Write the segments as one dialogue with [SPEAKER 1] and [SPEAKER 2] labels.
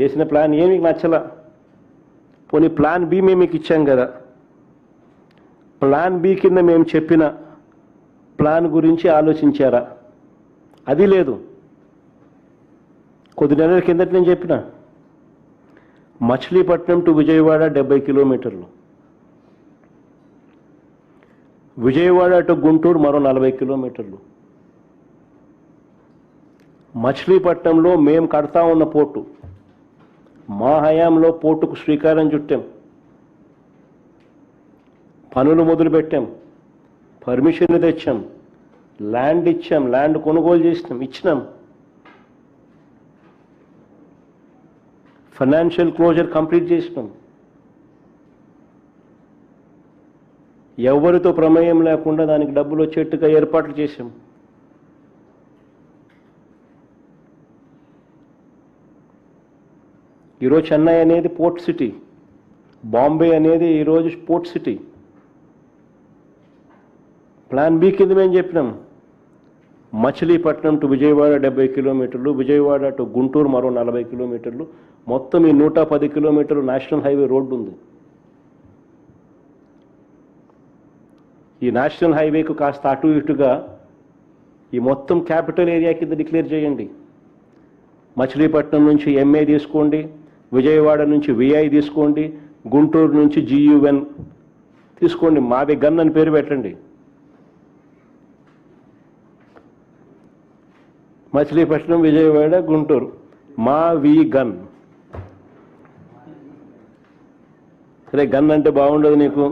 [SPEAKER 1] చేసిన plan A మీకు నచ్చలా, పోనీ ప్లాన్ బి మేము మీకు ఇచ్చాం కదా, ప్లాన్ బి కింద మేము చెప్పిన ప్లాన్ గురించి ఆలోచించారా? అది లేదు. కొద్ది నెలల కిందట నేను చెప్పిన మచిలీపట్నం టు విజయవాడ 70 కిలోమీటర్లు, విజయవాడ టు గుంటూరు మరో 40 కిలోమీటర్లు. మచిలీపట్నంలో మేము కడతా ఉన్న పోర్టు, మా హయాంలో పోర్టుకు శ్రీకారం చుట్టాం, పనులు మొదలుపెట్టాం, పర్మిషన్ తెచ్చాం, ల్యాండ్ ఇచ్చాం, ల్యాండ్ కొనుగోలు చేసినాం, ఇచ్చినాం, ఫైనాన్షియల్ క్లోజర్ కంప్లీట్ చేసినాం. ఎవరితో ప్రమేయం లేకుండా దానికి డబ్బులు వచ్చేట్టుగా ఏర్పాట్లు చేశాం. ఈరోజు చెన్నై అనేది పోర్ట్ సిటీ, బాంబే అనేది ఈరోజు పోర్ట్ సిటీ. ప్లాన్ బి కింద మేము చెప్పినాం మచిలీపట్నం టు విజయవాడ 70 కిలోమీటర్లు, విజయవాడ టు గుంటూరు మరో 40 కిలోమీటర్లు, మొత్తం ఈ 110 కిలోమీటర్లు నేషనల్ హైవే రోడ్డు ఉంది. ఈ నేషనల్ హైవేకు కాస్త అటు ఇటుగా ఈ మొత్తం క్యాపిటల్ ఏరియా కింద డిక్లేర్ చేయండి. మచిలీపట్నం నుంచి ఎంఏ తీసుకోండి, విజయవాడ నుంచి విఐ తీసుకోండి, గుంటూరు నుంచి GUN తీసుకోండి, మావి గన్ అని పేరు పెట్టండి. మచిలీపట్నం, విజయవాడ, గుంటూరు, మావి గన్. సరే, గన్ అంటే బాగుండదు నీకు,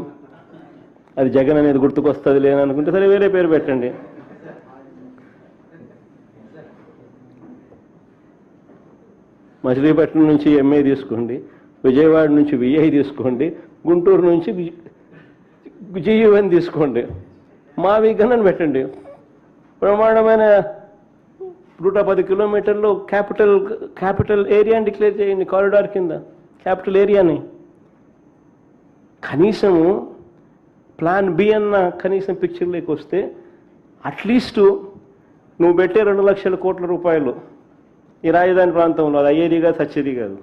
[SPEAKER 1] అది జగన్ అనేది గుర్తుకొస్తుంది లేననుకుంటే సరే వేరే పేరు పెట్టండి. మచిలీపట్నం నుంచి ఎంఏ తీసుకోండి, విజయవాడ నుంచి విఐ తీసుకోండి, గుంటూరు నుంచి GUN తీసుకోండి, మావి గన్ అని పెట్టండి. ప్రమాణమైన 110 కిలోమీటర్లు క్యాపిటల్ ఏరియాని డిక్లేర్ చేయండి, కారిడార్ కింద క్యాపిటల్ ఏరియాని. కనీసము ప్లాన్ బి అన్న కనీసం పిక్చర్లోకి వస్తే అట్లీస్ట్ నువ్వు పెట్టే 2 లక్షల కోట్ల రూపాయలు ఈ రాజధాని ప్రాంతంలో అది అయ్యేది కాదు, సచ్చేది కాదు.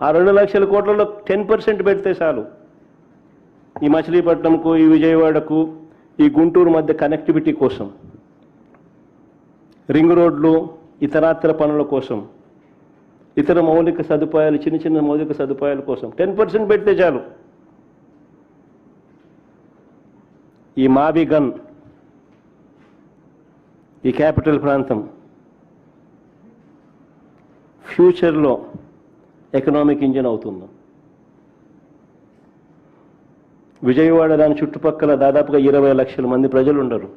[SPEAKER 1] ఆ 2 లక్షల కోట్లలో 10% పెడితే చాలు. ఈ మచిలీపట్నంకు, ఈ విజయవాడకు, ఈ గుంటూరు మధ్య కనెక్టివిటీ కోసం, రింగ్ రోడ్లు, ఇతరాత్ర పనుల కోసం, ఇతర మౌలిక సదుపాయాలు, చిన్న చిన్న మౌలిక సదుపాయాల కోసం 10% పెడితే చాలు. ఈ మావి గన్, ఈ క్యాపిటల్ ప్రాంతం ఫ్యూచర్లో ఎకనామిక్ ఇంజిన్ అవుతుంది. విజయవాడ దాని చుట్టుపక్కల దాదాపుగా 20 లక్షల మంది ప్రజలు ఉండరు.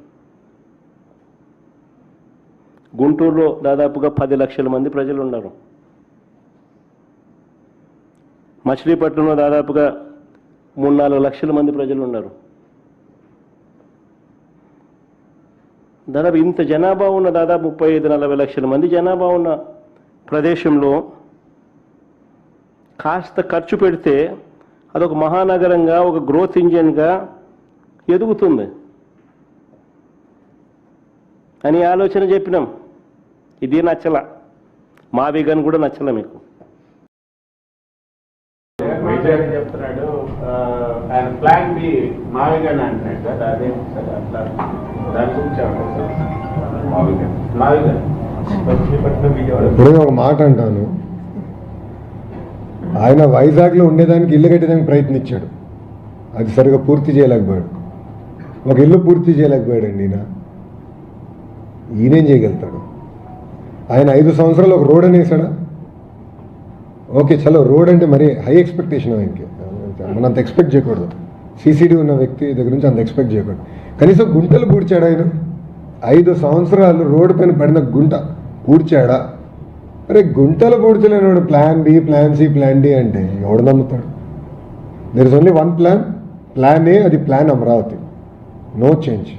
[SPEAKER 1] గుంటూరులో దాదాపుగా 10 లక్షల మంది ప్రజలు ఉన్నారు. మచిలీపట్నంలో దాదాపుగా 3-4 లక్షల మంది ప్రజలు ఉన్నారు. దాదాపు ఇంత జనాభా ఉన్న, దాదాపు 35-40 లక్షల మంది జనాభా ఉన్న ప్రదేశంలో కాస్త ఖర్చు పెడితే అదొక మహానగరంగా, ఒక గ్రోత్ ఇంజిన్గా ఎదుగుతుంది అని ఆలోచన చెప్పినాం. ఇది నచ్చల, మావి గన్ కూడా నచ్చల మీకు.
[SPEAKER 2] చెప్తున్నాడు ఆయన ప్లాన్ బి మావి గన్ అంటున్నాడు సార్, అదేం సార్ అట్లా దాని గురించి
[SPEAKER 3] ఇప్పుడు ఒక మాట అంటాను, ఆయన వైజాగ్లో ఉండేదానికి ఇల్లు కట్టేదానికి ప్రయత్నించాడు, అది సరిగా పూర్తి చేయలేకపోయాడు. ఒక ఇల్లు పూర్తి చేయలేకపోయాడండి ఈయనేం చేయగలుగుతాడు? ఆయన 5 సంవత్సరాలు ఒక రోడ్ అనేసాడా? ఓకే, చలో రోడ్ అంటే మరి హై ఎక్స్పెక్టేషన్ ఆయనకి, మనం అంత ఎక్స్పెక్ట్ చేయకూడదు. సిసిడి ఉన్న వ్యక్తి దగ్గర నుంచి అంత ఎక్స్పెక్ట్ చేయకూడదు. కనీసం గుంటలు పూడ్చాడు ఆయన. 5 సంవత్సరాలు రోడ్డు పైన పడిన గుంట పూడ్చాడా? అరే గుంటలు పూడ్చలేనాడు plan B, plan C, plan D అంటే ఎవడు నమ్ముతాడు? There is only one plan, plan A, అది ప్లాన్ అమరావతి. No change.